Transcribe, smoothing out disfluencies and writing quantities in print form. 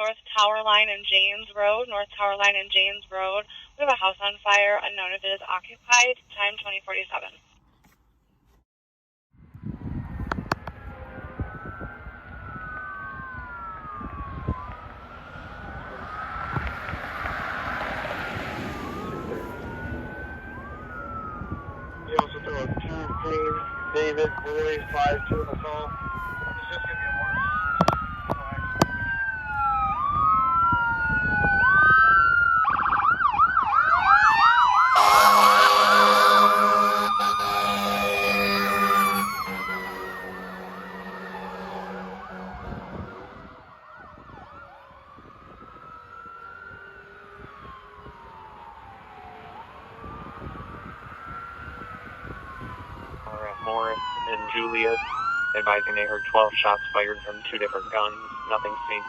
North Tower Line and James Road. North Tower Line and James Road. We have a house on fire, unknown if it is occupied. Time 2047. You also throw a 2 Queen, David, Boy, 5-2 in the call. It's just going to be a warning. Morris and Juliet, advising they heard 12 shots fired from 2 different guns. Nothing seen.